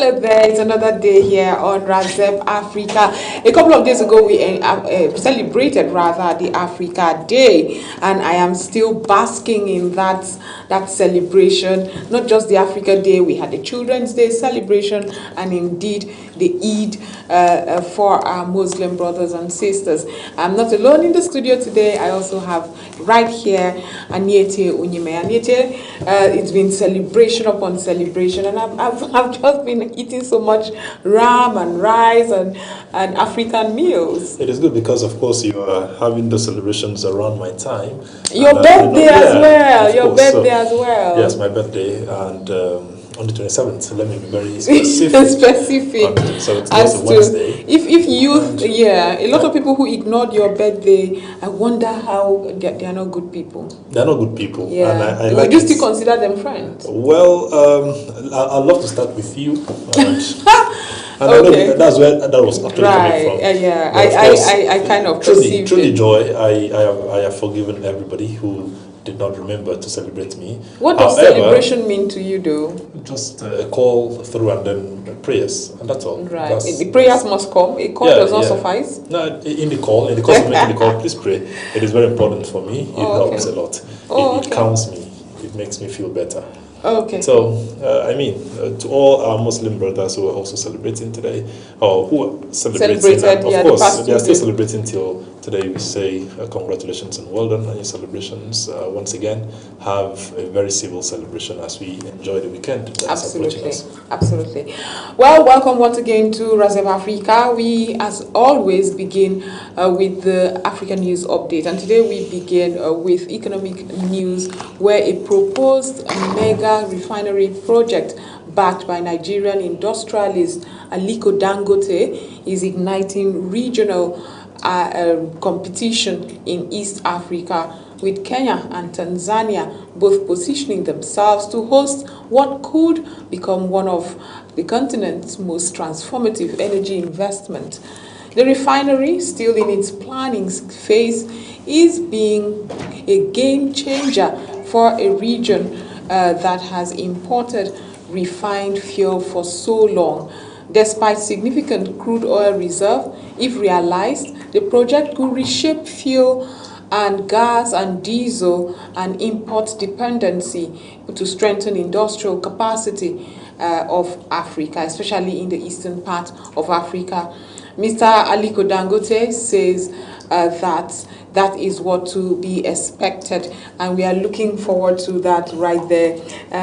Hello there, it's another day here on Razep Africa. A couple of days ago, we celebrated the Africa Day, and I am still basking in that celebration. Not just the Africa Day, we had the Children's Day celebration, and indeed the Eid for our Muslim brothers and sisters. I'm not alone in the studio today. I also have right here Aniete Unyime. Aniete, it's been celebration upon celebration, and I've just been eating so much ram and rice and African meals. It is good because, of course, you are having the celebrations around my time. Your birthday as well. Your course. birthday as well. Yes, my birthday, and on the 27th. Let me be very specific. Specific. So it's a Wednesday. If youth, a lot of people who ignored your birthday, I wonder how they are not good people. They're not good people. Yeah. And I Would like you still consider them friends? Well, I'd love to start with you. And Okay. I know that's where that was actually coming from. Yeah. I kind of truly perceived joy. I have forgiven everybody who did not remember to celebrate me. What does celebration mean to you, though? Just a call through and then prayers, and that's all. Right. The prayers must come. A call does not suffice. No, in the course of making the call, please pray. It is very important for me. It helps a lot. It calms me. It makes me feel better. Okay. So, to all our Muslim brothers who are also celebrating today, or who are celebrated, of course, they are still celebrating till today, we say congratulations and well done on your celebrations. Once again, have a very civil celebration as we enjoy the weekend that's approaching us. Absolutely. Well, welcome once again to Razep Africa. We, as always, begin with the African News Update. And today we begin with economic news, where a proposed mega refinery project backed by Nigerian industrialist Aliko Dangote is igniting regional competition in East Africa, with Kenya and Tanzania both positioning themselves to host what could become one of the continent's most transformative energy investment. The refinery, still in its planning phase, is being a game changer for a region that has imported refined fuel for so long. Despite significant crude oil reserve, if realized, the project could reshape fuel and gas and diesel and import dependency to strengthen industrial capacity of Africa, especially in the eastern part of Africa. Mr. Aliko Dangote says that is what to be expected, and we are looking forward to that right there.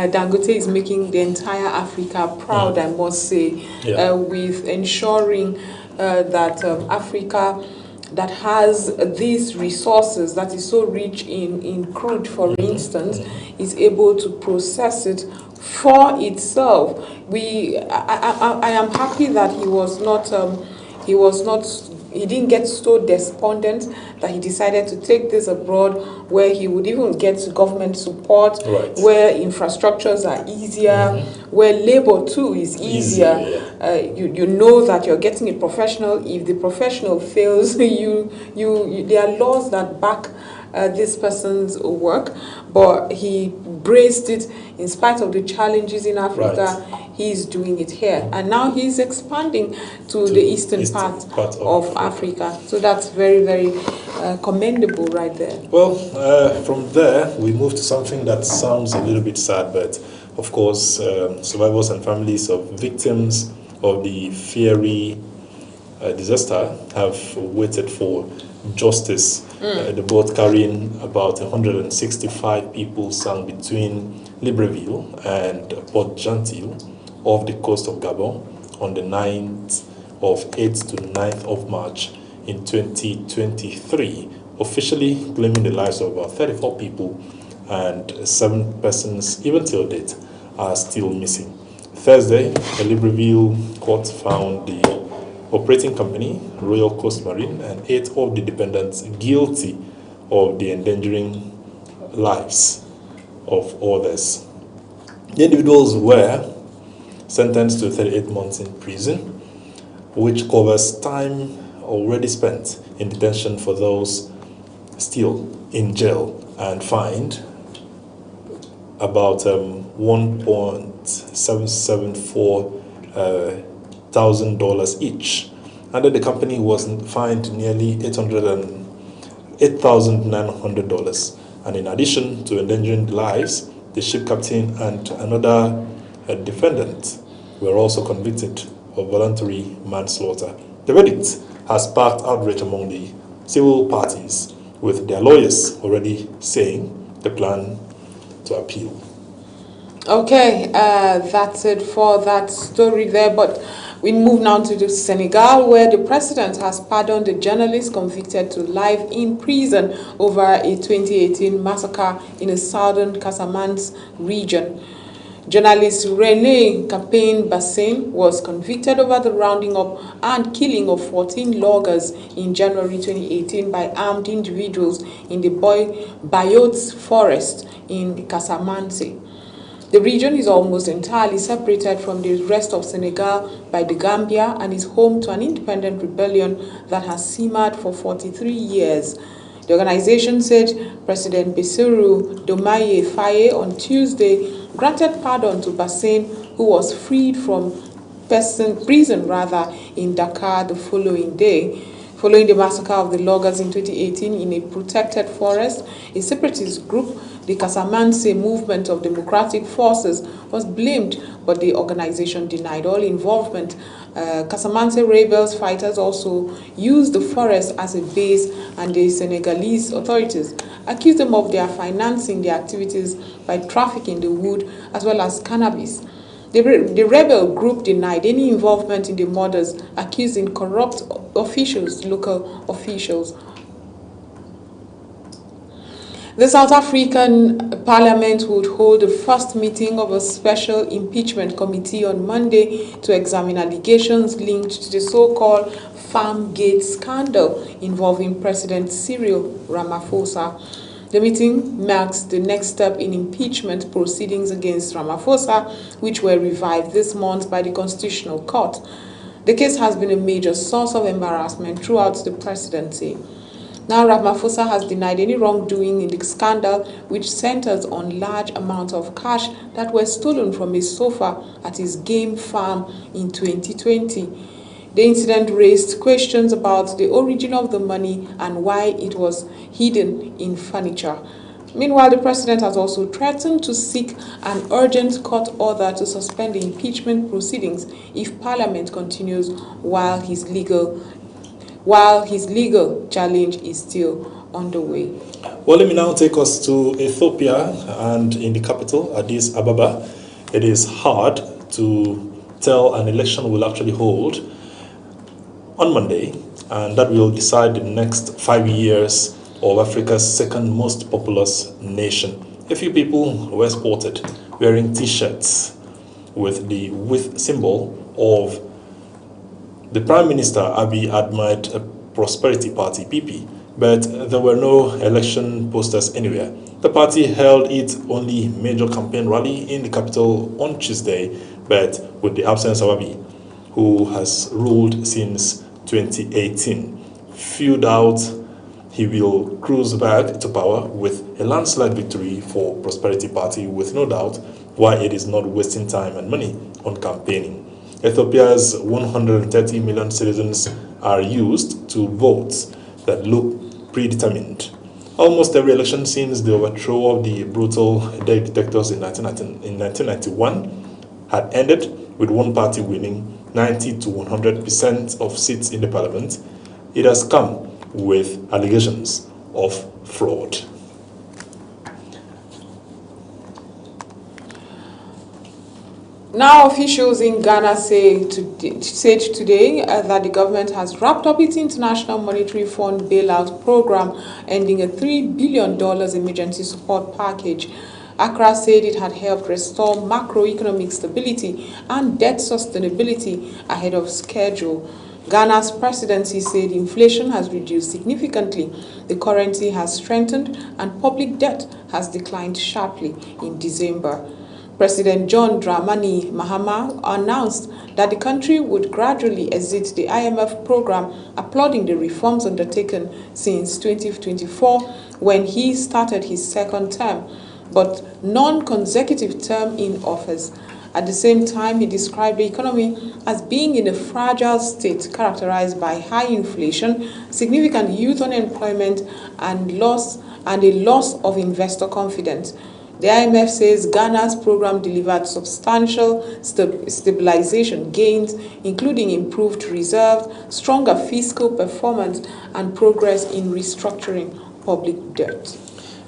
Dangote is making the entire Africa proud, I must say, with ensuring that Africa, that has these resources, that is so rich in crude, for instance, is able to process it for itself. I am happy that he didn't get so despondent that he decided to take this abroad, where he would even get government support, where infrastructures are easier, where labor too is easier. You know that you're getting a professional. If the professional fails, there are laws that back this person's work, but he braced it in spite of the challenges in Africa. He's doing it here, and now he's expanding to the eastern part of Africa. So that's very, very commendable right there. Well, from there, we move to something that sounds a little bit sad, but of course, survivors and families of victims of the fiery disaster have waited for justice. The boat carrying about 165 people sank between Libreville and Port Gentil off the coast of Gabon on the 8th to 9th of March in 2023, officially claiming the lives of about 34 people, and 7 persons, even till date, are still missing. Thursday, a Libreville court found the operating company, Royal Coast Marine, and 8 of the dependents guilty of the endangering lives of others. The individuals were sentenced to 38 months in prison, which covers time already spent in detention for those still in jail, and fined about 1.774 $1,000 each. And then the company was fined nearly $8,900. And in addition to endangering lives, the ship captain and another defendant were also convicted of voluntary manslaughter. The verdict has sparked outrage among the civil parties, with their lawyers already saying they plan to appeal. Okay, that's it for that story there. But we move now to the Senegal, where the president has pardoned a journalist convicted to life in prison over a 2018 massacre in the southern Casamance region. Journalist René Capain Bassin was convicted over the rounding up and killing of 14 loggers in January 2018 by armed individuals in the Bayot forest in Casamance. The region is almost entirely separated from the rest of Senegal by the Gambia and is home to an independent rebellion that has simmered for 43 years. The organization said President Bassirou Diomaye Faye on Tuesday granted pardon to Bassin, who was freed from prison in Dakar the following day. Following the massacre of the loggers in 2018 in a protected forest, a separatist group, the Casamance Movement of Democratic Forces, was blamed, but the organization denied all involvement. Casamance rebels fighters also used the forest as a base, and the Senegalese authorities accused them of their financing their activities by trafficking the wood as well as cannabis. The rebel group denied any involvement in the murders, accusing corrupt local officials. The South African Parliament would hold the first meeting of a special impeachment committee on Monday to examine allegations linked to the so-called Farmgate scandal involving President Cyril Ramaphosa. The meeting marks the next step in impeachment proceedings against Ramaphosa, which were revived this month by the Constitutional Court. The case has been a major source of embarrassment throughout the presidency. Now, Ramaphosa has denied any wrongdoing in the scandal, which centers on large amounts of cash that were stolen from his sofa at his game farm in 2020. The incident raised questions about the origin of the money and why it was hidden in furniture. Meanwhile, the president has also threatened to seek an urgent court order to suspend the impeachment proceedings if Parliament continues while his legal challenge is still underway. Well, let me now take us to Ethiopia, and in the capital, Addis Ababa. It is hard to tell an election will actually hold on Monday, and that will decide the next 5 years of Africa's second most populous nation. A few people were spotted wearing t-shirts with the symbol of the Prime Minister Abiy Ahmed Prosperity Party (PP), but there were no election posters anywhere. The party held its only major campaign rally in the capital on Tuesday, but with the absence of Abiy, who has ruled since 2018. Few doubt he will cruise back to power with a landslide victory for Prosperity Party, with no doubt why it is not wasting time and money on campaigning. Ethiopia's 130 million citizens are used to votes that look predetermined. Almost every election since the overthrow of the brutal dictators in 1991 had ended with one party winning 90 to 100% of seats in the parliament. It has come with allegations of fraud. Now, officials in Ghana said today that the government has wrapped up its International Monetary Fund bailout program, ending a $3 billion emergency support package. Accra said it had helped restore macroeconomic stability and debt sustainability ahead of schedule. Ghana's presidency said inflation has reduced significantly, the currency has strengthened, and public debt has declined sharply in December. President John Dramani Mahama announced that the country would gradually exit the IMF program, applauding the reforms undertaken since 2024 when he started his second term, but non-consecutive term in office. At the same time, he described the economy as being in a fragile state characterized by high inflation, significant youth unemployment, and a loss of investor confidence. The IMF says Ghana's program delivered substantial stabilization gains, including improved reserves, stronger fiscal performance, and progress in restructuring public debt.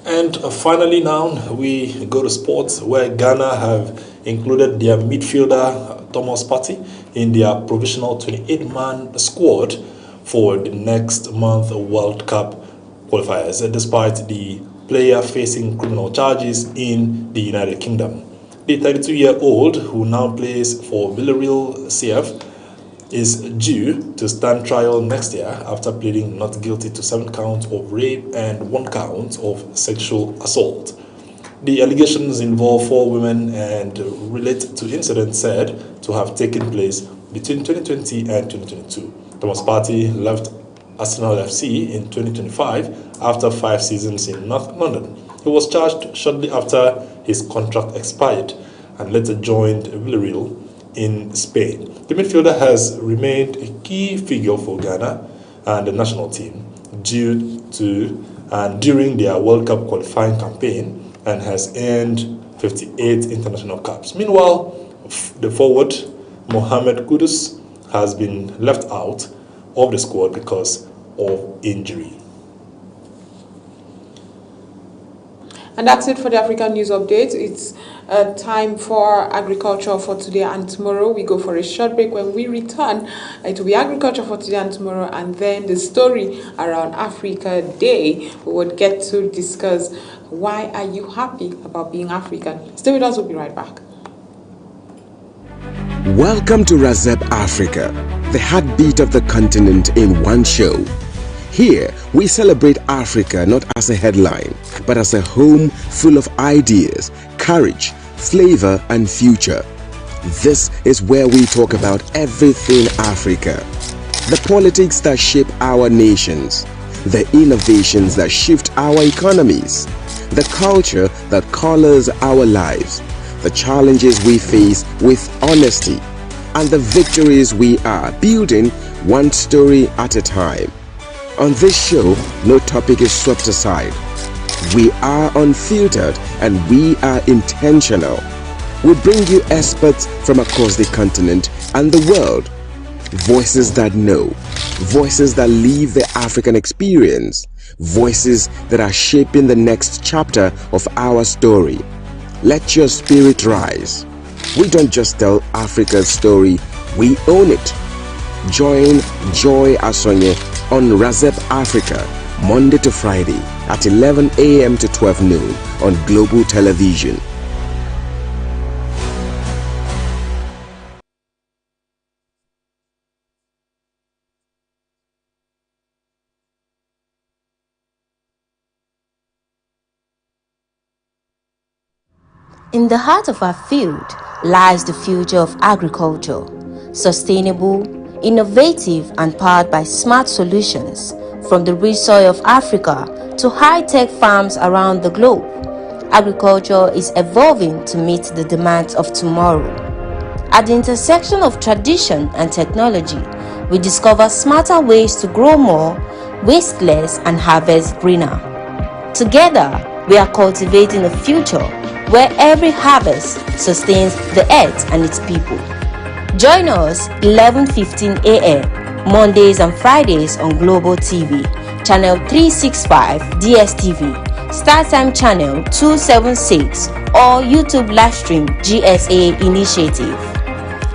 And finally now, we go to sports, where Ghana have included their midfielder Thomas Partey in their provisional 28-man squad for the next month World Cup qualifiers, despite the player facing criminal charges in the United Kingdom. The 32-year-old, who now plays for Villarreal CF, is due to stand trial next year after pleading not guilty to 7 counts of rape and 1 count of sexual assault. The allegations involve 4 women and relate to incidents said to have taken place between 2020 and 2022. Thomas Partey left Arsenal FC in 2025 after 5 seasons in North London. He was charged shortly after his contract expired and later joined Villarreal in Spain. The midfielder has remained a key figure for Ghana and the national team during their World Cup qualifying campaign, and has earned 58 international caps. Meanwhile, the forward Mohamed Kudus has been left out of the squad because of injury. And that's it for the African News Update. It's time for agriculture for today and tomorrow. We go for a short break. When we return, it will be agriculture for today and tomorrow, and then the story around Africa Day. We would get to discuss why are you happy about being African. Stay with us, we'll be right back. Welcome to Razep Africa, the heartbeat of the continent in one show. Here, we celebrate Africa not as a headline, but as a home full of ideas, courage, flavor, and future. This is where we talk about everything Africa. The politics that shape our nations, the innovations that shift our economies, the culture that colors our lives, the challenges we face with honesty, and the victories we are building one story at a time. On this show, no topic is swept aside. We are unfiltered and we are intentional. We bring you experts from across the continent and the world. Voices that know, voices that live the African experience, voices that are shaping the next chapter of our story. Let your spirit rise. We don't just tell Africa's story, we own it. Join Joy Asonye on Razep Africa, Monday to Friday at 11 a.m. to 12 noon on Global Television. In the heart of our field lies the future of agriculture, sustainable, innovative, and powered by smart solutions. From the rich soil of Africa to high-tech farms around the globe, agriculture is evolving to meet the demands of tomorrow. At the intersection of tradition and technology, we discover smarter ways to grow more, waste less, and harvest greener. Together, we are cultivating a future where every harvest sustains the earth and its people. Join us 11:15 a.m. Mondays and Fridays on Global TV, channel 365 DSTV, StarTime channel 276, or YouTube livestream GSA Initiative.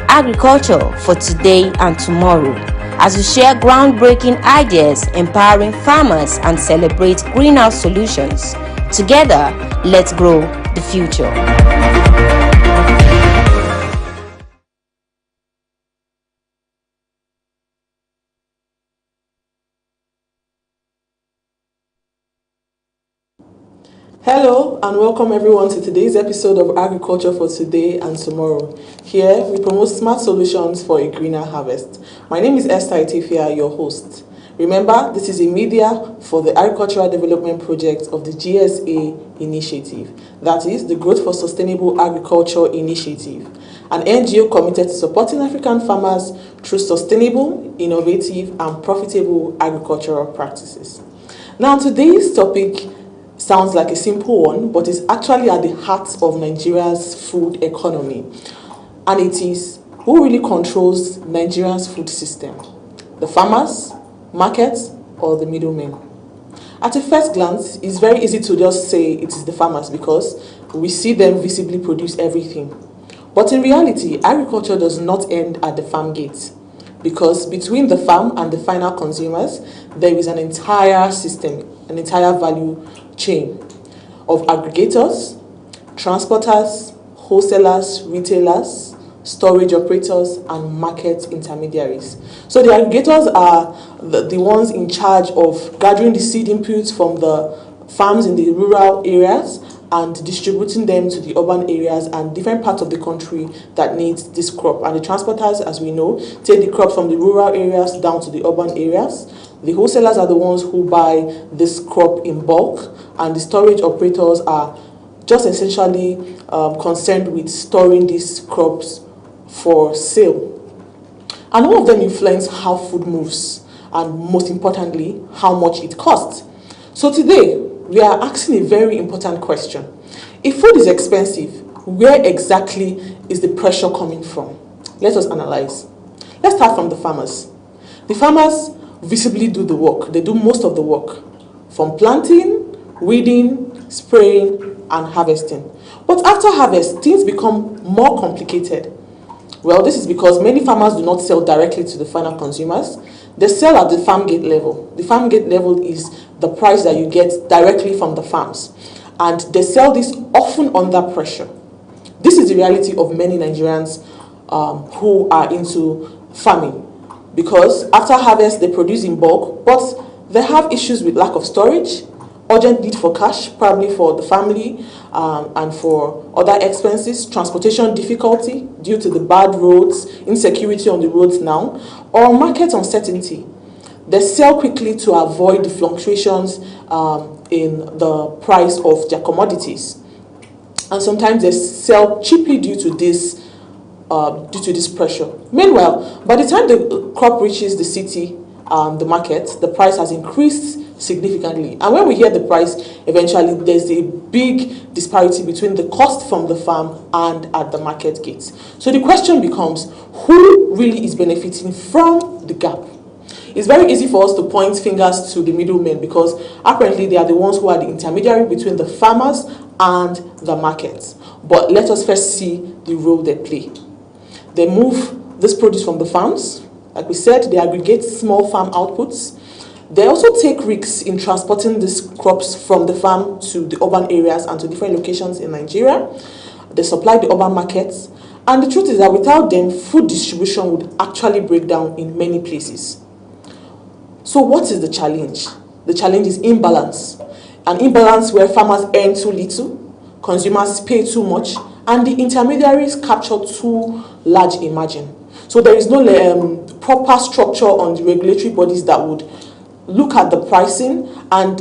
Agriculture for today and tomorrow, as we share groundbreaking ideas, empowering farmers, and celebrate greenhouse solutions. Together, let's grow the future. Hello and welcome everyone to today's episode of Agriculture for Today and Tomorrow. Here we promote smart solutions for a greener harvest. My name is Esther Itifia, your host. Remember, this is a media for the Agricultural Development Project of the GSA Initiative. That is the Growth for Sustainable Agriculture Initiative. an NGO committed to supporting African farmers through sustainable, innovative, and profitable agricultural practices. Now, today's topic sounds like a simple one, but is actually at the heart of Nigeria's food economy. And it is who really controls Nigeria's food system? The farmers, markets, or the middlemen? At a first glance, it's very easy to just say it is the farmers because we see them visibly produce everything. But in reality, agriculture does not end at the farm gate, because between the farm and the final consumers, there is an entire system, an entire value chain of aggregators, transporters, wholesalers, retailers, storage operators, and market intermediaries. So the aggregators are the ones in charge of gathering the seed inputs from the farms in the rural areas and distributing them to the urban areas and different parts of the country that needs this crop. And the transporters, as we know, take the crop from the rural areas down to the urban areas. The wholesalers are the ones who buy this crop in bulk, and the storage operators are just essentially concerned with storing these crops for sale. And all of them influence how food moves, and most importantly, how much it costs. So today, we are asking a very important question. If food is expensive, where exactly is the pressure coming from? Let us analyze. Let's start from the farmers. The farmers visibly do the work. They do most of the work, from planting, weeding, spraying, and harvesting. But after harvest, things become more complicated. Well, this is because many farmers do not sell directly to the final consumers. They sell at the farm gate level. The farm gate level is the price that you get directly from the farms. And they sell this often under pressure. This is the reality of many Nigerians who are into farming. Because after harvest, they produce in bulk, but they have issues with lack of storage, urgent need for cash, probably for the family and for other expenses, transportation difficulty due to the bad roads, insecurity on the roads now, or market uncertainty. They sell quickly to avoid the fluctuations in the price of their commodities. And sometimes they sell cheaply due to this pressure. Meanwhile, by the time the crop reaches the city, the market, the price has increased significantly. And when we hear the price, eventually there's a big disparity between the cost from the farm and at the market gates. So the question becomes, who really is benefiting from the gap? It's very easy for us to point fingers to the middlemen because apparently they are the ones who are the intermediary between the farmers and the markets. But let us first see the role they play. They move this produce from the farms. Like we said, they aggregate small farm outputs. They also take risks in transporting these crops from the farm to the urban areas and to different locations in Nigeria. They supply the urban markets. And the truth is that without them, food distribution would actually break down in many places. So what is the challenge? The challenge is imbalance. An imbalance where farmers earn too little, consumers pay too much, and the intermediaries capture too large a margin. So there is no proper structure on the regulatory bodies that would look at the pricing and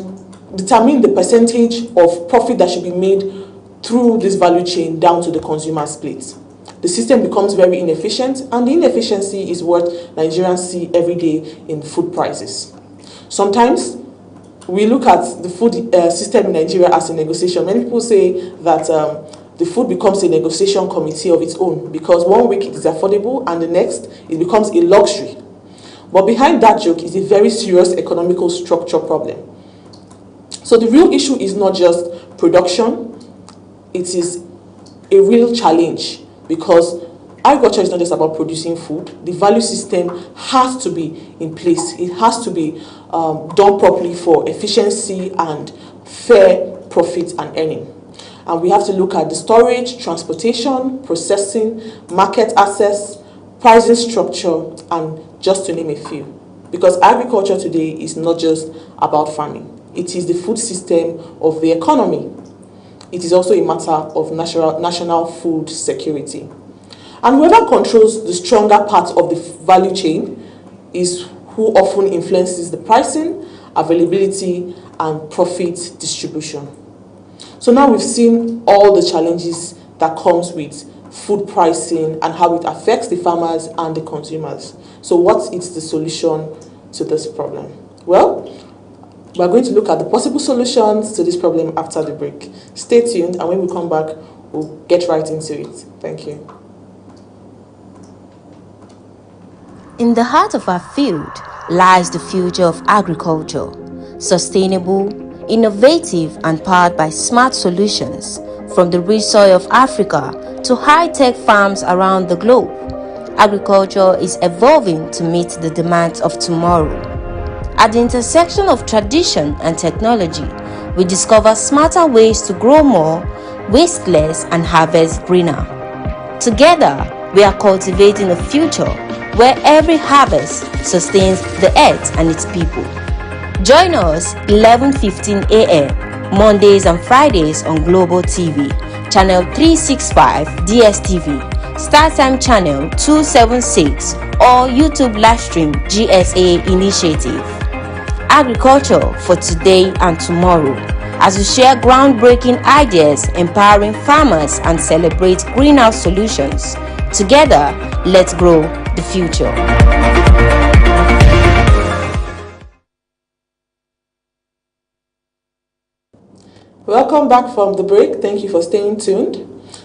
determine the percentage of profit that should be made through this value chain down to the consumer's plate. The system becomes very inefficient, and the inefficiency is what Nigerians see every day in food prices. Sometimes we look at the food system in Nigeria as a negotiation. Many people say that the food becomes a negotiation committee of its own because one week it is affordable and the next it becomes a luxury. But behind that joke is a very serious economical structure problem. So the real issue is not just production, it is a real challenge because agriculture is not just about producing food. The value system has to be in place. It has to be done properly for efficiency and fair profit and earning. And we have to look at the storage, transportation, processing, market access, pricing structure, and just to name a few. Because agriculture today is not just about farming. It is the food system of the economy. It is also a matter of national food security. And whoever controls the stronger part of the value chain is who often influences the pricing, availability, and profit distribution. So now we've seen all the challenges that comes with food pricing and how it affects the farmers and the consumers. So what is the solution to this problem? Well, we're going to look at the possible solutions to this problem after the break. Stay tuned, and when we come back, we'll get right into it. Thank you. In the heart of our field lies the future of agriculture, sustainable, innovative, and powered by smart solutions from the rich soil of Africa to high-tech farms around the globe. Agriculture is evolving to meet the demands of tomorrow. At the intersection of tradition and technology, we discover smarter ways to grow more, waste less, and harvest greener. Together, we are cultivating a future where every harvest sustains the earth and its people. Join us 11:15 a.m. Mondays and Fridays on Global TV, Channel 365 DSTV, StarTime Channel 276, or YouTube Livestream GSA Initiative. Agriculture for today and tomorrow, as we share groundbreaking ideas, empowering farmers, and celebrate greenhouse solutions. Together, let's grow the future. Welcome back from the break. Thank you for staying tuned.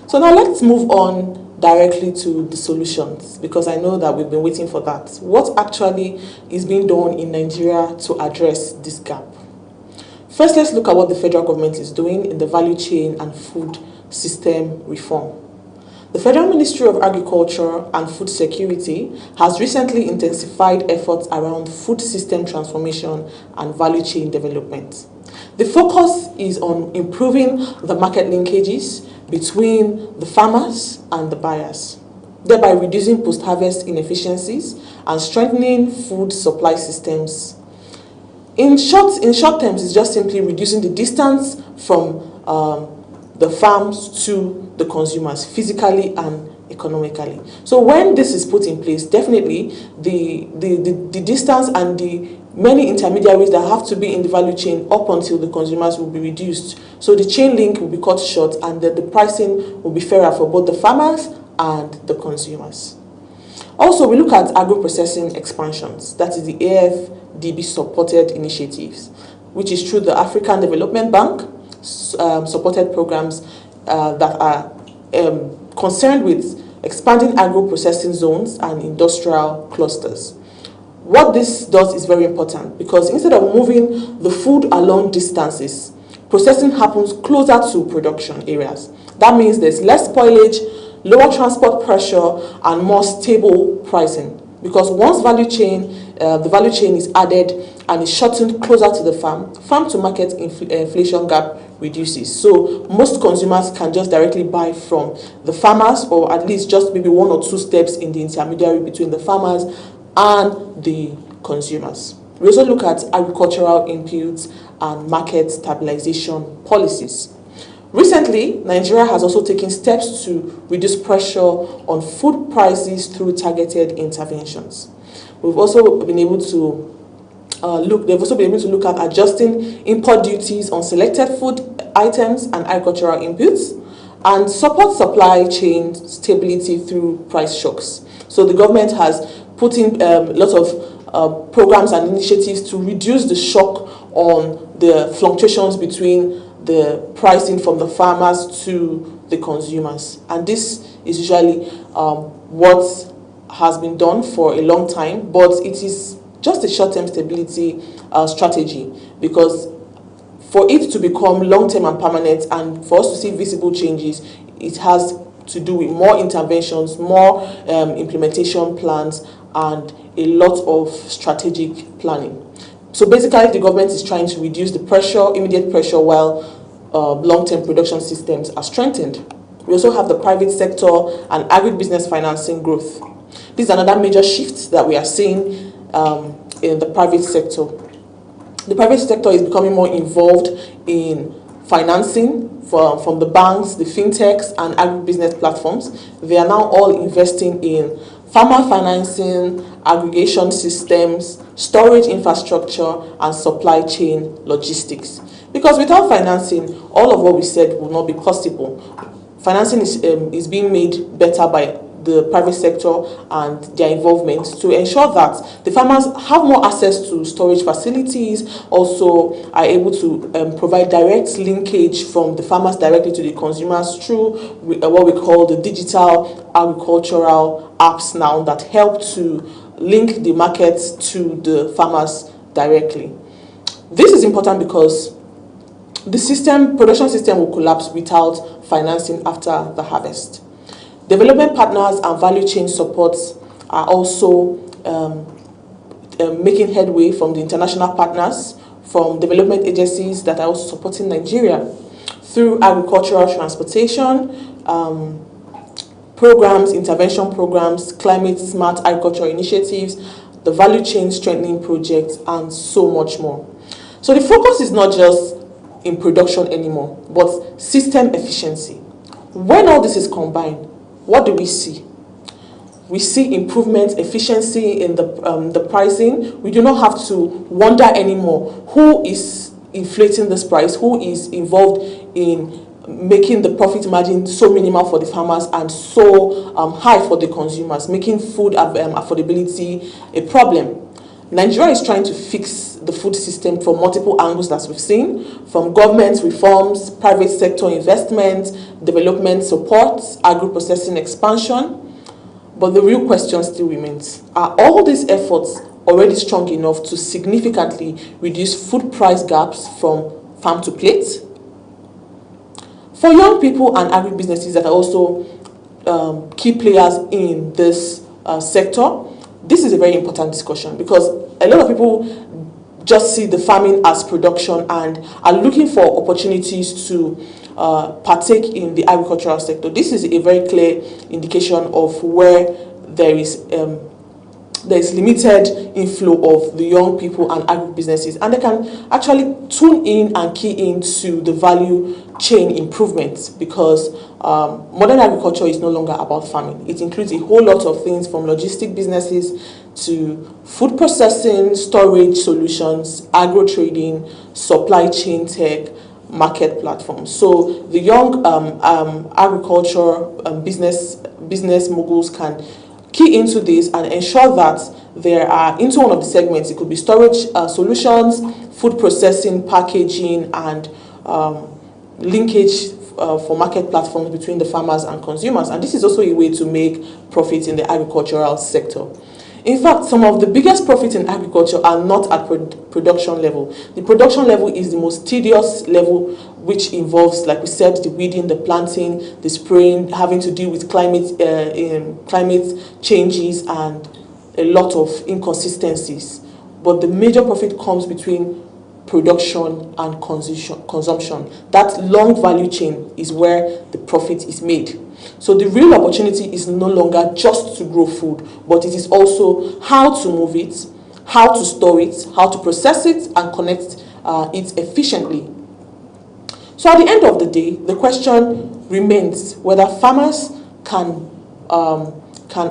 So now let's move on directly to the solutions, because I know that we've been waiting for that. What actually is being done in Nigeria to address this gap? First, let's look at what the federal government is doing in the value chain and food system reform. The Federal Ministry of Agriculture and Food Security has recently intensified efforts around food system transformation and value chain development. The focus is on improving the market linkages between the farmers and the buyers, thereby reducing post-harvest inefficiencies and strengthening food supply systems. In short terms, it's just simply reducing the distance from the farms to the consumers, physically and economically. So when this is put in place, definitely the distance and the many intermediaries that have to be in the value chain up until the consumers will be reduced. So the chain link will be cut short, and the pricing will be fairer for both the farmers and the consumers. Also, we look at agro-processing expansions, that is the AFDB supported initiatives, which is through the African Development Bank supported programs that are concerned with expanding agro-processing zones and industrial clusters. What this does is very important, because instead of moving the food along distances, processing happens closer to production areas. That means there's less spoilage, lower transport pressure, and more stable pricing. Because once the value chain is added and is shortened closer to the farm to market inflation gap reduces. So most consumers can just directly buy from the farmers, or at least just maybe one or two steps in the intermediary between the farmers and the consumers. We also look at agricultural inputs and market stabilization policies. Recently, Nigeria has also taken steps to reduce pressure on food prices through targeted interventions. We've also been able to look at adjusting import duties on selected food items and agricultural inputs, and support supply chain stability through price shocks. So the government has put in lots of programs and initiatives to reduce the shock on the fluctuations between the pricing from the farmers to the consumers. And this is usually what has been done for a long time, but it is just a short-term stability strategy, because for it to become long-term and permanent and for us to see visible changes, it has to do with more interventions, more implementation plans, and a lot of strategic planning. So basically, the government is trying to reduce the pressure, immediate pressure, while long-term production systems are strengthened. We also have the private sector and agribusiness financing growth. This is another major shift that we are seeing in the private sector. The private sector is becoming more involved in financing from the banks, the fintechs, and agribusiness platforms. They are now all investing in farmer financing, aggregation systems, storage infrastructure, and supply chain logistics. Because without financing, all of what we said will not be possible. financing is being made better by the private sector and their involvement to ensure that the farmers have more access to storage facilities, also are able to provide direct linkage from the farmers directly to the consumers through what we call the digital agricultural apps now that help to link the markets to the farmers directly. This is important because the production system will collapse without financing after the harvest. Development partners and value chain supports are also making headway from the international partners, from development agencies that are also supporting Nigeria through agricultural transportation, programs, intervention programs, climate smart agriculture initiatives, the value chain strengthening projects, and so much more. So the focus is not just in production anymore, but system efficiency. When all this is combined, what do we see? We see improvement, efficiency in the pricing. We do not have to wonder anymore who is inflating this price, who is involved in making the profit margin so minimal for the farmers and so high for the consumers, making food affordability a problem. Nigeria is trying to fix the food system from multiple angles, as we've seen, from government reforms, private sector investment, development support, agro-processing expansion. But the real question still remains, are all these efforts already strong enough to significantly reduce food price gaps from farm to plate? For young people and agribusinesses that are also key players in this sector, this is a very important discussion because a lot of people just see the farming as production and are looking for opportunities to partake in the agricultural sector. This is a very clear indication of where there is limited inflow of the young people and agribusinesses, and they can actually tune in and key into the value chain improvements because modern agriculture is no longer about farming. It includes a whole lot of things from logistic businesses to food processing, storage solutions, agro trading, supply chain tech, market platforms. So the young agriculture business moguls can key into this and ensure that there are into one of the segments. It could be storage solutions, food processing, packaging, and linkage for market platforms between the farmers and consumers. And this is also a way to make profits in the agricultural sector. In fact, some of the biggest profits in agriculture are not at production level. The production level is the most tedious level, which involves, like we said, the weeding, the planting, the spraying, having to deal with climate changes and a lot of inconsistencies. But the major profit comes between production and consumption. That long value chain is where the profit is made. So the real opportunity is no longer just to grow food, but it is also how to move it, how to store it, how to process it, and connect it efficiently. So at the end of the day, the question remains whether farmers can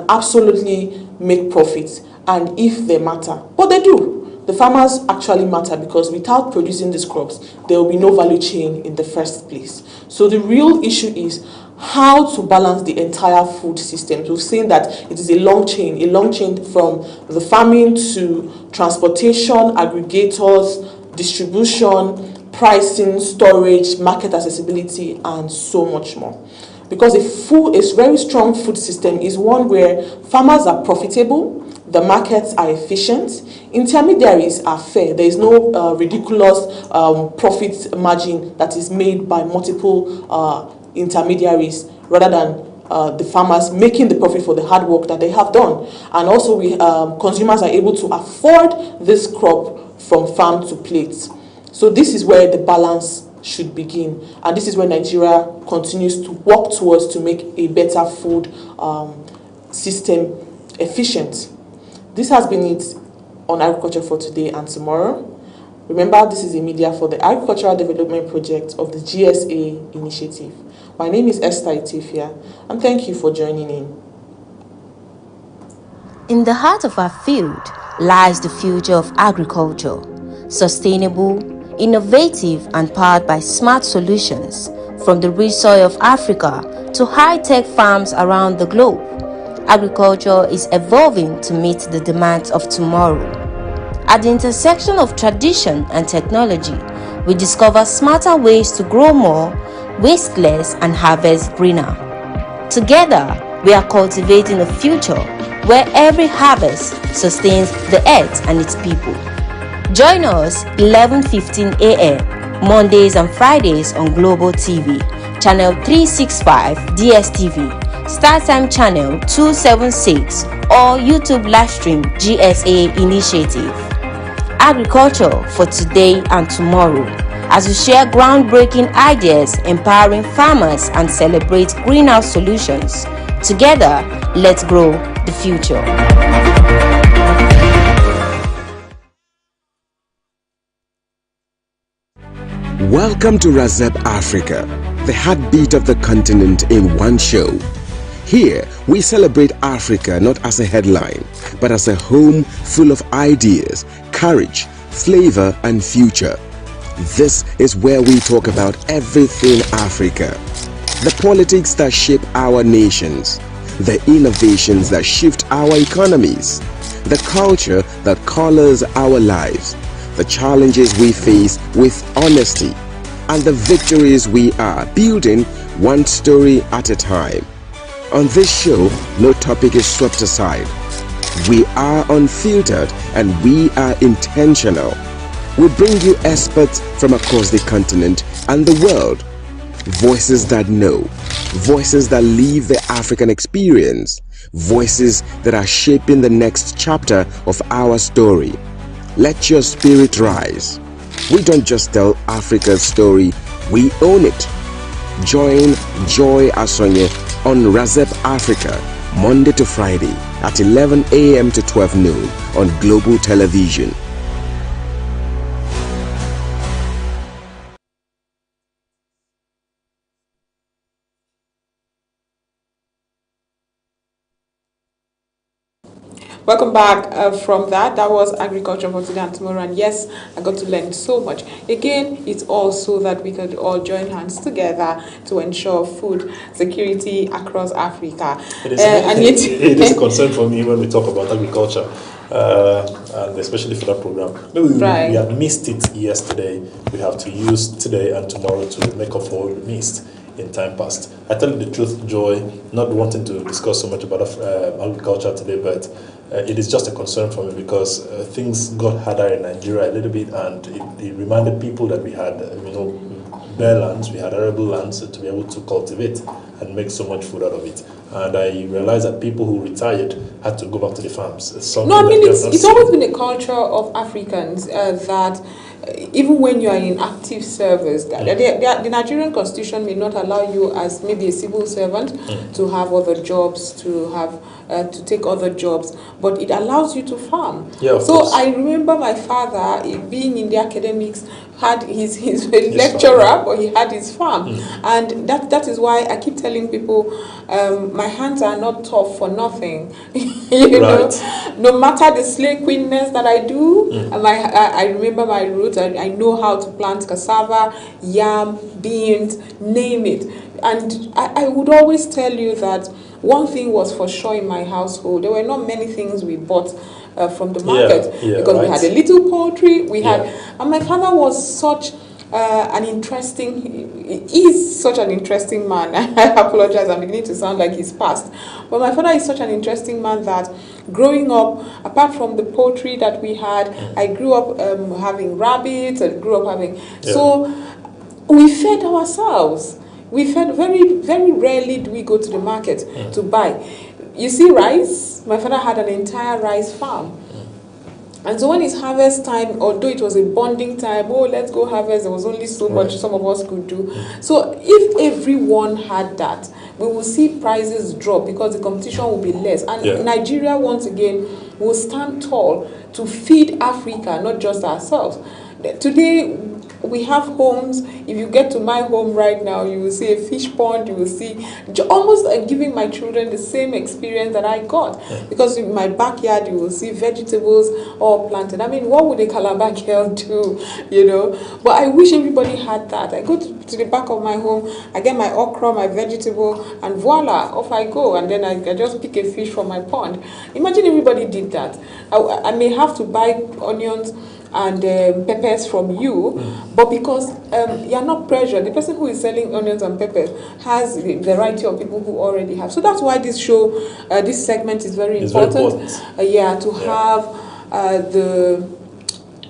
absolutely make profits and if they matter. But they do. The farmers actually matter because without producing these crops, there will be no value chain in the first place. So the real issue is how to balance the entire food system. We've seen that it is a long chain from the farming to transportation, aggregators, distribution, pricing, storage, market accessibility, and so much more. Because a very strong food system is one where farmers are profitable, the markets are efficient, intermediaries are fair. There is no ridiculous profit margin that is made by multiple intermediaries rather than the farmers making the profit for the hard work that they have done. And also consumers are able to afford this crop from farm to plate. So this is where the balance should begin. And this is where Nigeria continues to work towards to make a better food system efficient. This has been it on Agriculture for Today and Tomorrow. Remember, this is a media for the Agricultural Development Project of the GSA initiative. My name is Esther Itifia, and thank you for joining in. In the heart of our field lies the future of agriculture, sustainable, innovative, and powered by smart solutions from the rich soil of Africa to high-tech farms around the globe, agriculture is evolving to meet the demands of tomorrow. At the intersection of tradition and technology, we discover smarter ways to grow more, waste less, and harvest greener. Together, we are cultivating a future where every harvest sustains the earth and its people. Join us 11:15 a.m. Mondays and Fridays on Global TV, Channel 365 DSTV, StarTime Channel 276, or YouTube Livestream GSA Initiative. Agriculture for today and tomorrow, as we share groundbreaking ideas, empowering farmers, and celebrate greenhouse solutions. Together, let's grow the future. Welcome to Razep Africa, the heartbeat of the continent in one show. Here, we celebrate Africa not as a headline, but as a home full of ideas, courage, flavor, and future. This is where we talk about everything Africa. The politics that shape our nations, the innovations that shift our economies, the culture that colors our lives, the challenges we face with honesty, and the victories we are building one story at a time. On this show, no topic is swept aside. We are unfiltered and we are intentional. We bring you experts from across the continent and the world. Voices that know, voices that live the African experience, voices that are shaping the next chapter of our story. Let your spirit rise. We don't just tell Africa's story, we own it. Join Joy Asonye on Razep Africa, Monday to Friday at 11 a.m. to 12 noon on Global Television. Welcome back from that. That was Agriculture for Today and Tomorrow. And yes, I got to learn so much. Again, it's also that we could all join hands together to ensure food security across Africa. It is a concern for me when we talk about agriculture, and especially for that program. Maybe we had missed it yesterday. We have to use today and tomorrow to make up for what we missed in time past. I tell you the truth, Joy, not wanting to discuss so much about agriculture today, but it is just a concern for me because things got harder in Nigeria a little bit, and it reminded people that we had, bare lands, we had arable lands to be able to cultivate and make so much food out of it. And I realized that people who retired had to go back to the farms. It's always been a culture of Africans that even when you are in active service, the Nigerian constitution may not allow you as maybe a civil servant to have other jobs, to have to take other jobs, but it allows you to farm. Yeah, so course. I remember my father being in the academics, had his lecturer, but he had his farm. And that is why I keep telling people, my hands are not tough for nothing. you know, no matter the slay queenness that I do, I remember my roots. I know how to plant cassava, yam, beans, name it. And I would always tell you that one thing was for sure in my household. There were not many things we bought from the market because we had a little poultry. And my father was such he's such an interesting man. I apologize, I'm beginning to sound like he's past. But my father is such an interesting man that growing up, apart from the poultry that we had, I grew up having rabbits, I grew up having... So we fed ourselves. We fed very, very rarely do we go to the market to buy. You see rice? My father had an entire rice farm. And so when it's harvest time, although it was a bonding time, let's go harvest, there was only so much some of us could do. So if everyone had that, we will see prices drop because the competition will be less. And Nigeria, once again, will stand tall to feed Africa, not just ourselves. Today, We have homes. If you get to my home right now, you will see a fish pond. You will see almost giving my children the same experience that I got. Because in my backyard, you will see vegetables all planted. I mean, what would a Calabar girl do, you know? But I wish everybody had that. I go to the back of my home, I get my okra, my vegetable, and voila, off I go. And then I just pick a fish from my pond. Imagine everybody did that. I may have to buy onions and peppers from you, but because you're not pressured, the person who is selling onions and peppers has the variety of people who already have. So that's why this show, this segment is very important. To have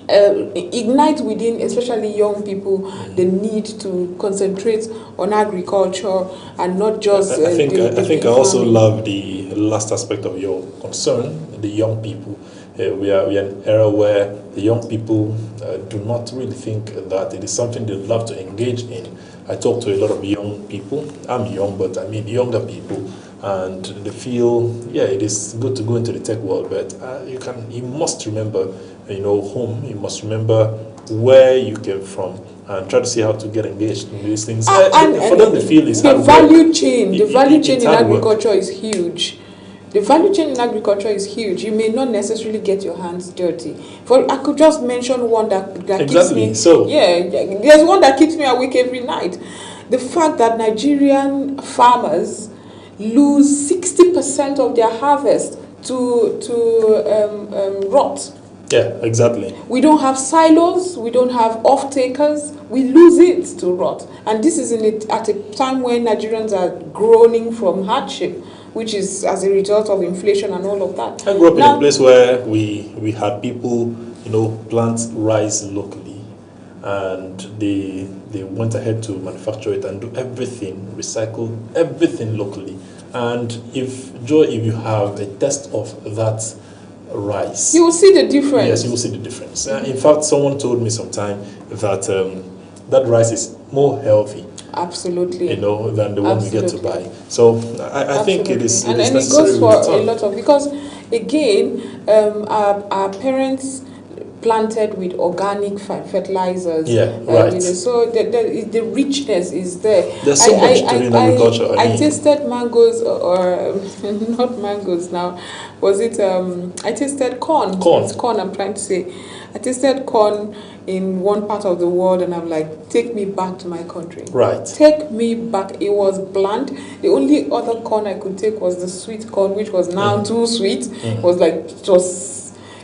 ignite within, especially young people, the need to concentrate on agriculture and not just. I think I also love the last aspect of your concern, the young people. We are in an era where the young people do not really think that it is something they love to engage in. I talk to a lot of young people. I'm young, but I mean younger people, and they feel, it is good to go into the tech world, but you must remember, home. You must remember where you came from, and try to see how to get engaged in these things. For them, they feel it's the hard value work. chain. The value chain in agriculture is huge. The value chain in agriculture is huge. You may not necessarily get your hands dirty. I could just mention one that keeps me. There's one that keeps me awake every night. The fact that Nigerian farmers lose 60% of their harvest to rot. Yeah, exactly. We don't have silos. We don't have off-takers. We lose it to rot. And this is at a time when Nigerians are groaning from hardship, which is as a result of inflation and all of that. I grew up in a place where we had people, plant rice locally, and they went ahead to manufacture it and do everything, recycle everything locally. And if you have a test of that rice, you will see the difference. Yes, you will see the difference. In fact, someone told me sometime that that rice is more healthy. Absolutely. Than the one we get to buy. So I think it is. And it goes for a lot of, because again, our parents planted with organic fertilizers. Yeah, right. So the richness is there. There's so much to in agriculture. I tasted mangoes, or not mangoes now. Was it? I tasted corn. Corn. It's corn. I'm trying to say. I tasted corn in one part of the world, and I'm like, take me back to my country. Right. Take me back. It was bland. The only other corn I could take was the sweet corn, which was now too sweet. It was like just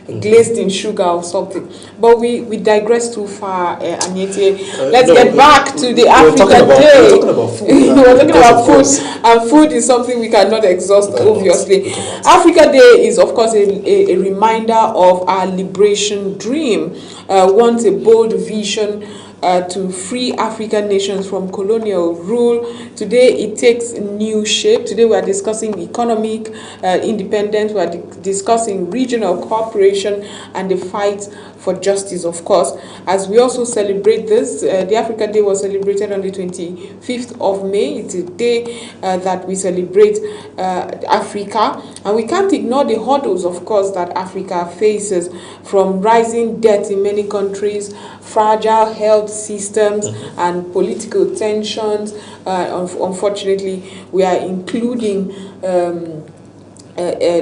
glazed in sugar or something. But we digress too far, Anyete. Let's get back to the African Day. We're talking about food. We're talking about food, and food is something we cannot exhaust, obviously. Africa Day is, of course, a reminder of our liberation dream. Once a bold vision to free African nations from colonial rule. Today it takes new shape. Today we are discussing economic independence, we are discussing regional cooperation and the fight for justice, of course. As we also celebrate this, the Africa Day was celebrated on the 25th of May. It's a day that we celebrate Africa, and we can't ignore the hurdles, of course, that Africa faces, from rising debt in many countries, fragile health systems, and political tensions. Unfortunately, we are including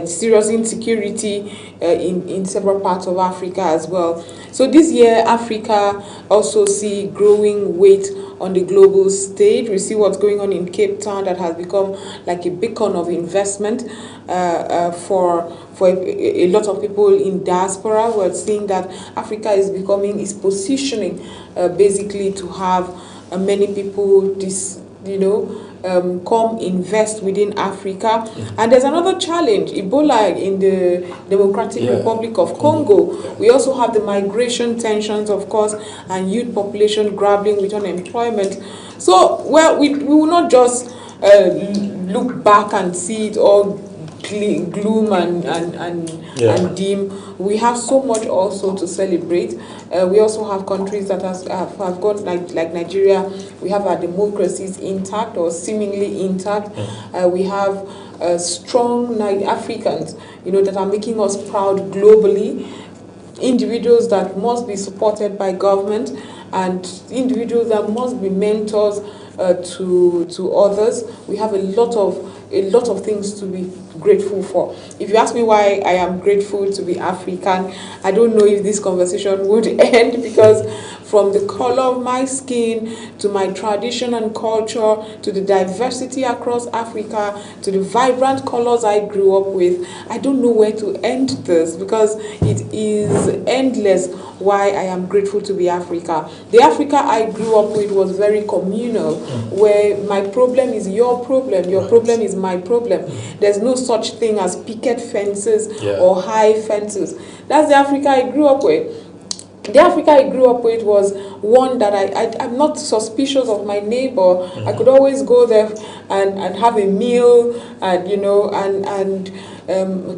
serious insecurity in several parts of Africa as well. So this year, Africa also see growing weight on the global stage. We see what's going on in Cape Town, that has become like a beacon of investment for a lot of people in diaspora. We're seeing that Africa is positioning basically to have many people come invest within Africa. And there's another challenge, Ebola in the Democratic Republic of Congo. We also have the migration tensions, of course, and youth population grappling with unemployment. So, we will not just look back and see it all gloom and dim. We have so much also to celebrate. We also have countries that have gone like Nigeria. We have our democracies intact or seemingly intact. We have strong Africans, that are making us proud globally. Individuals that must be supported by government. and individuals that must be mentors to others. We have a lot of things to be grateful for. If you ask me why I am grateful to be African, I don't know if this conversation would end, because from the color of my skin to my tradition and culture to the diversity across Africa to the vibrant colors I grew up with, I don't know where to end this, because it is endless why I am grateful to be Africa. The Africa I grew up with was very communal, where my problem is your problem, your problem is my problem. There's no such thing as picket fences or high fences. That's the Africa I grew up with. The Africa I grew up with was one that I'm not suspicious of my neighbor. I could always go there and have a meal and,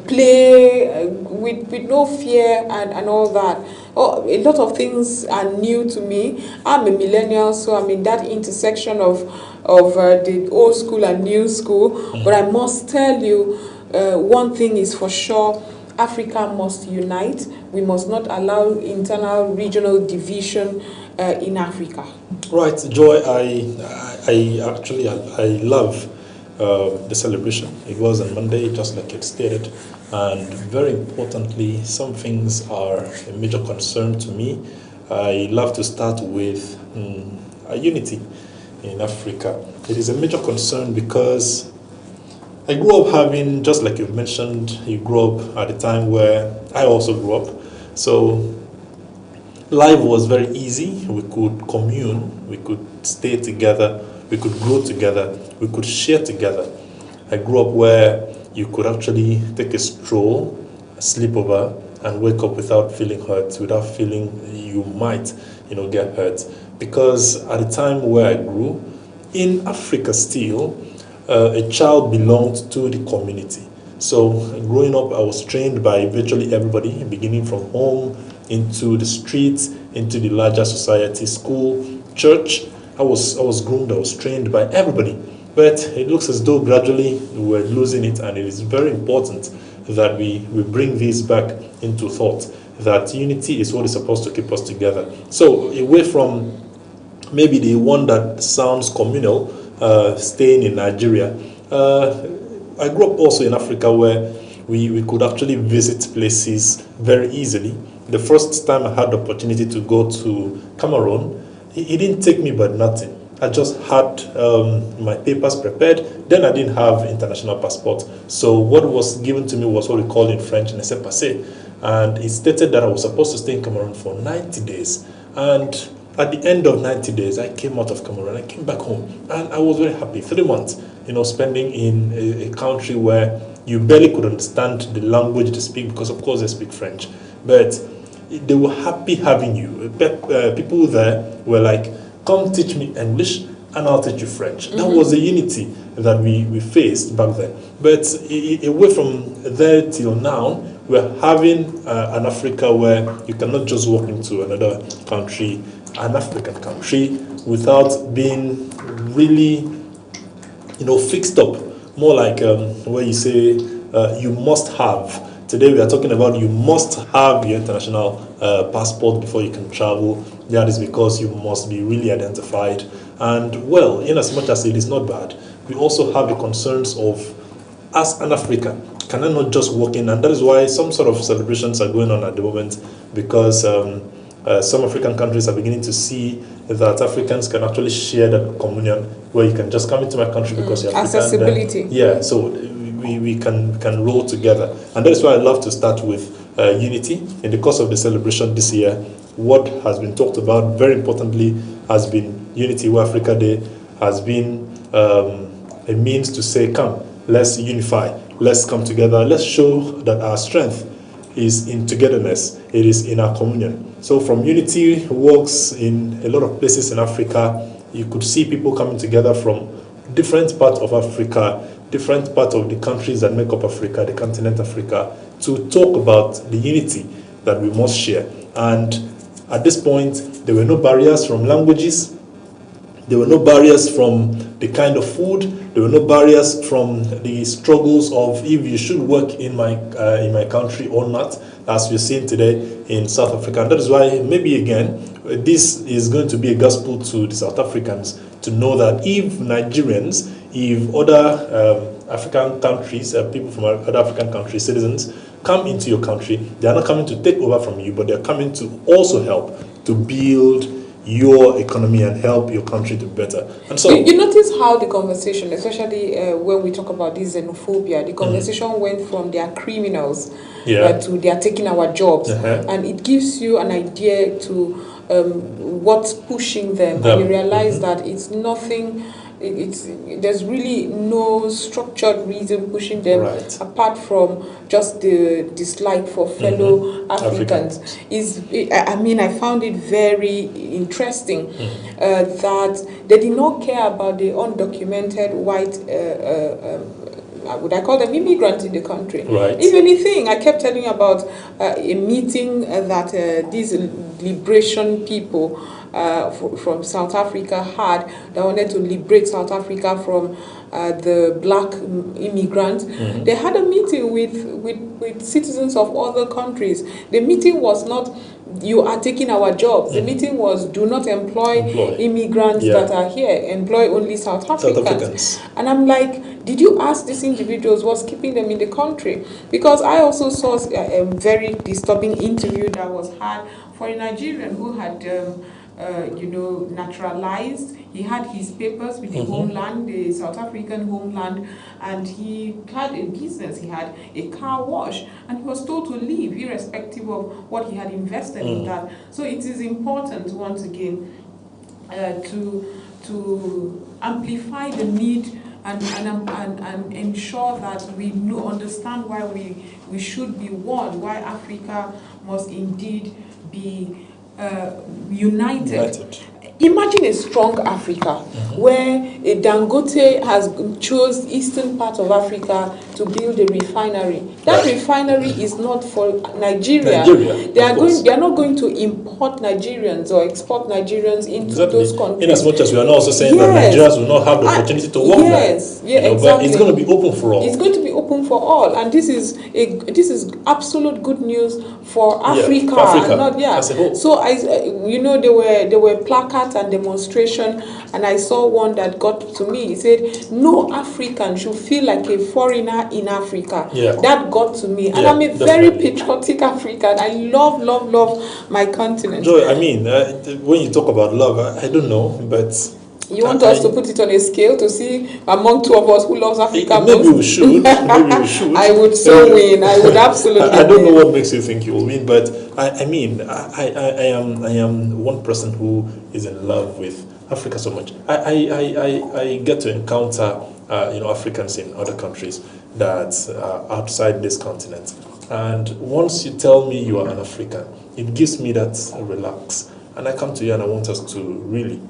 play with no fear and all that. Oh, a lot of things are new to me. I'm a millennial, so I'm in that intersection of the old school and new school. But I must tell you, one thing is for sure: Africa must unite. We must not allow internal regional division in Africa. Right, Joy. I love the celebration. It was on Monday, just like you stated, and very importantly, some things are a major concern to me. I love to start with unity in Africa. It is a major concern because I grew up having, just like you mentioned, you grew up at a time where I also grew up. So life was very easy. We could commune, we could stay together, we could grow together, we could share together. I grew up where you could actually take a stroll, a sleepover, and wake up without feeling hurt, without feeling you might, get hurt. Because at the time where I grew, in Africa still, a child belonged to the community. So growing up, I was trained by virtually everybody, beginning from home, into the streets, into the larger society, school, church. I was groomed, I was trained by everybody. But it looks as though gradually we're losing it, and it is very important that we bring this back into thought, that unity is what is supposed to keep us together. So away from maybe the one that sounds communal, staying in Nigeria, I grew up also in Africa where we could actually visit places very easily. The first time I had the opportunity to go to Cameroon, it didn't take me but nothing. I just had my papers prepared. Then I didn't have international passport. So what was given to me was what we call in French un laissez-passer. And it stated that I was supposed to stay in Cameroon for 90 days. And at the end of 90 days, I came out of Cameroon. I came back home. And I was very happy. 3 months, spending in a country where you barely could understand the language they speak, because of course they speak French. But they were happy having you. People there were like, come teach me English and I'll teach you French. That was the unity that we faced back then. But away from there till now, we're having an Africa where you cannot just walk into another country, an African country, without being really, fixed up. More like where you say you must have. Today we are talking about you must have your international passport before you can travel. That is because you must be really identified. And well, in as much as it is not bad, we also have the concerns of, as an African, can I not just walk in? And that is why some sort of celebrations are going on at the moment, because some African countries are beginning to see that Africans can actually share that communion, where you can just come into my country because you're African. Accessibility. Yeah, so we can roll together. And that is why I love to start with unity. In the course of the celebration this year, what has been talked about very importantly has been Unity Africa Day, has been a means to say, come, let's unify, let's come together, let's show that our strength is in togetherness, it is in our communion. So from unity works in a lot of places in Africa. You could see people coming together from different parts of Africa, different parts of the countries that make up Africa, the continent Africa, to talk about the unity that we must share. And at this point, there were no barriers from languages, there were no barriers from the kind of food, there were no barriers from the struggles of if you should work in my country or not, as we're seeing today in South Africa. And that is why maybe again this is going to be a gospel to the South Africans to know that if Nigerians, if other African countries, people from other African countries, citizens, come into your country, they are not coming to take over from you, but they are coming to also help to build your economy and help your country to better. And so you notice how the conversation, especially when we talk about this xenophobia, the conversation went from they are criminals to they are taking our jobs, and it gives you an idea to what's pushing them. And you realize that it's nothing. There's really no structured reason pushing them apart from just the dislike for fellow Africans. I found it very interesting that they did not care about the undocumented white would I call them immigrants in the country. If anything, I kept telling you about a meeting that these liberation people from South Africa had that wanted to liberate South Africa from the black immigrants. They had a meeting with citizens of other countries. The meeting was not, you are taking our jobs. The meeting was, do not employ immigrants that are here. Employ only South Africans. And I'm like, did you ask these individuals what's keeping them in the country? Because I also saw a very disturbing interview that was had for a Nigerian who had naturalized. He had his papers with the homeland, the South African homeland, and he had a business. He had a car wash, and he was told to leave, irrespective of what he had invested in that. So it is important, once again, to amplify the need and ensure that we understand why we should be one, why Africa must indeed be united. Imagine a strong Africa where a Dangote has chose eastern part of Africa to build a refinery. That refinery is not for Nigeria. They are not going to import Nigerians or export Nigerians into those countries. In as much as we are not also saying that Nigerians will not have the opportunity to work there. But it's going to be open for all. It's going to be open for all, and this is absolute good news for Africa. For Africa as a whole. So there were placards and demonstration, and I saw one that got to me. It said, "No African should feel like a foreigner in Africa." That got to me, and I'm a very patriotic African. I love my continent. Joy, when you talk about love, I don't know, but you want us to put it on a scale to see among two of us who loves Africa most? Maybe we should. I would so win. I would absolutely. I don't know what makes you think you will win, but I am one person who is in love with Africa so much. I get to encounter Africans in other countries that are outside this continent, and once you tell me you are an African, it gives me that relax, and I come to you and I want us to really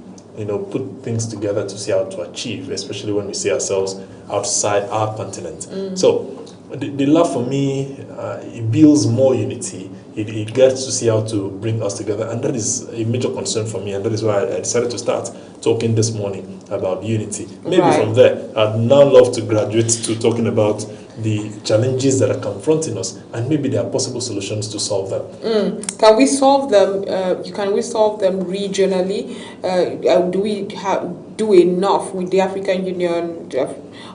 put things together to see how to achieve, especially when we see ourselves outside our continent. So the love for me, it builds more unity. It gets to see how to bring us together, and that is a major concern for me, and that is why I decided to start talking this morning about unity. Maybe from there, I'd now love to graduate to talking about the challenges that are confronting us, and maybe there are possible solutions to solve them. Can we solve them? Can we solve them regionally? Do we do enough with the African Union? The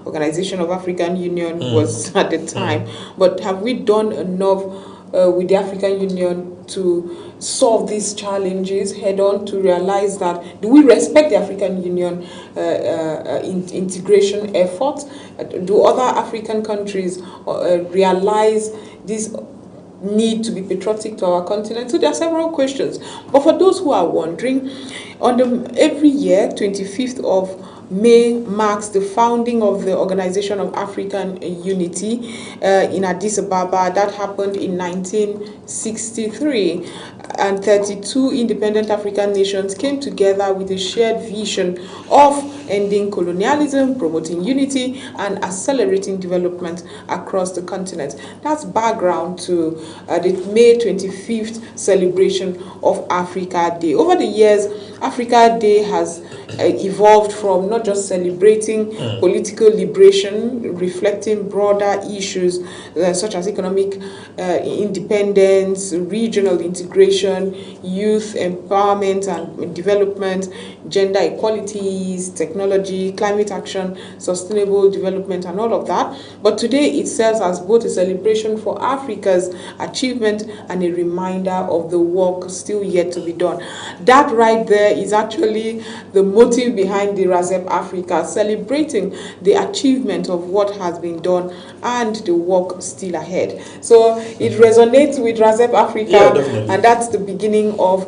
Organization of African Union was at the time, but have we done enough with the African Union to solve these challenges head on, to realize that, do we respect the African Union integration efforts? Do other African countries realize this need to be patriotic to our continent? So there are several questions. But for those who are wondering, every year, 25th of May marks the founding of the Organization of African Unity in Addis Ababa. That happened in 1963, and 32 independent African nations came together with a shared vision of ending colonialism, promoting unity, and accelerating development across the continent. That's background to the May 25th celebration of Africa Day. Over the years, Africa Day has evolved from not just celebrating political liberation, reflecting broader issues such as economic independence, regional integration, youth empowerment and development, gender equalities, technology, climate action, sustainable development, and all of that. But today it serves as both a celebration for Africa's achievement and a reminder of the work still yet to be done. That right there is actually the motive behind the Razep Africa, celebrating the achievement of what has been done and the work still ahead. So it resonates with Razep Africa, and that's the beginning of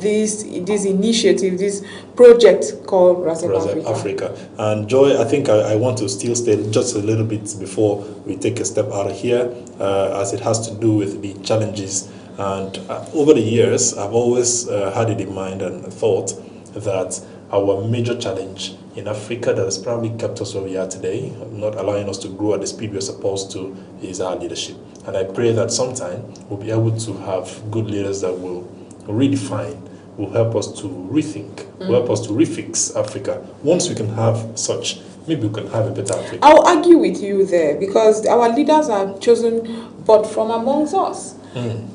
this initiative, this project called Razep Africa. And Joy, I think I want to still stay just a little bit before we take a step out of here, as it has to do with the challenges. And over the years, I've always had it in mind and thought that our major challenge in Africa that has probably kept us where we are today, not allowing us to grow at the speed we're supposed to, is our leadership. And I pray that sometime we'll be able to have good leaders that will redefine, will help us to rethink, will help us to refix Africa. Once we can have such, maybe we can have a better Africa. I'll argue with you there, because our leaders are chosen but from amongst us.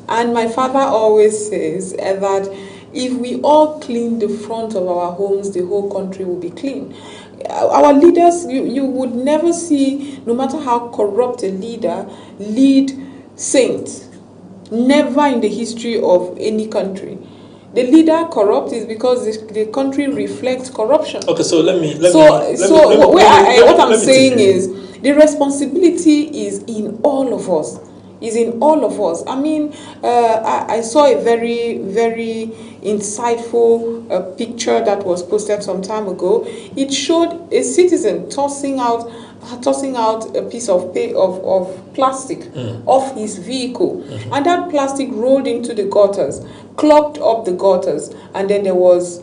And my father always says that if we all clean the front of our homes, the whole country will be clean. Our leaders, you would never see, no matter how corrupt a leader, lead saints. Never in the history of any country. The leader corrupt is because the country reflects corruption. Okay, so what I'm saying is the responsibility is in all of us. I mean, I saw a very, very insightful picture that was posted some time ago. It showed a citizen tossing out a piece of plastic off his vehicle, and that plastic rolled into the gutters, clogged up the gutters, and then there was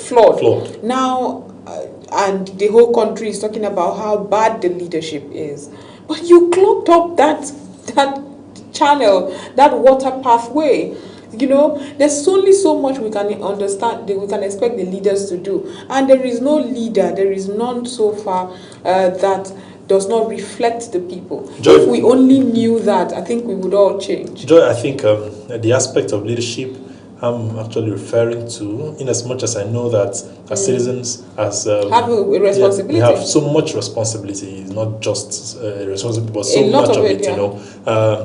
flood. Now, and the whole country is talking about how bad the leadership is. But you clogged up that channel, that water pathway. You know, there's only so much we can understand, we can expect the leaders to do. And there is no leader, there is none so far that does not reflect the people. Joy, if we only knew that, I think we would all change. Joy, I think the aspect of leadership I'm actually referring to, in as much as I know that as citizens, as have a responsibility. We have so much responsibility. It's not just responsibility, but so much of it. You know,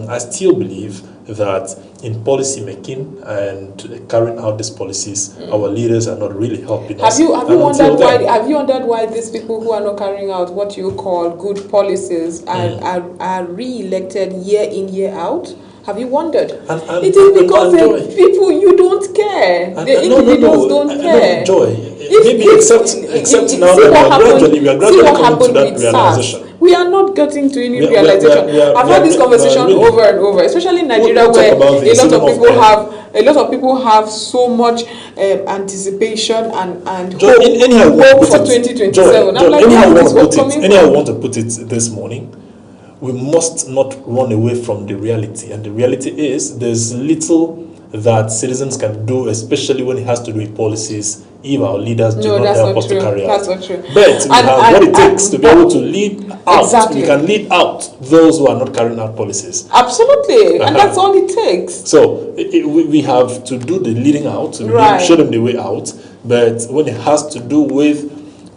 I still believe that in policy making and carrying out these policies, our leaders are not really helping us. Have you wondered why these people who are not carrying out what you call good policies are re-elected year in, year out? Have you wondered? It is because the people you don't care. The individuals don't care. Joy. Except now that we are gradually coming to that realization. We are not getting to any realization. I've had this conversation over and over, especially in Nigeria, where a lot of people have so much anticipation and hope for 2027. Anyhow, I want to put it this morning. We must not run away from the reality. And the reality is there's little that citizens can do, especially when it has to do with policies, if our leaders do not help us to carry out. That's not true. But we have what it takes to be able to lead out. Exactly. We can lead out those who are not carrying out policies. Absolutely. And that's all it takes. So we have to do the leading out, to show them the way out. But when it has to do with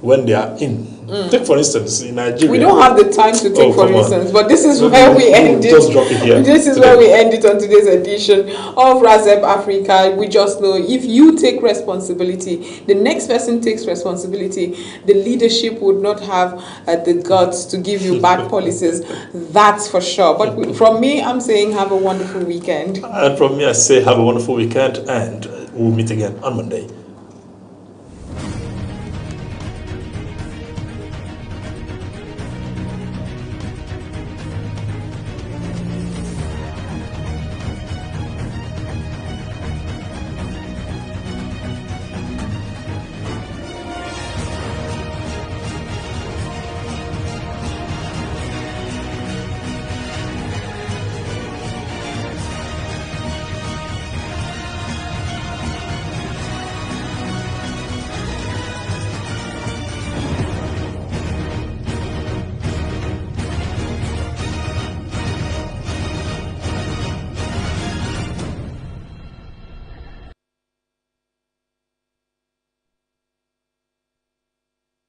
when they are in, take for instance in Nigeria. We don't have the time to take for instance, but this is where we end it. Just drop it here. This is where we end it on today's edition of Razep Africa. We just know if you take responsibility, the next person takes responsibility, the leadership would not have the guts to give you bad policies. That's for sure. But from me, I'm saying have a wonderful weekend. And from me, I say have a wonderful weekend, and we'll meet again on Monday.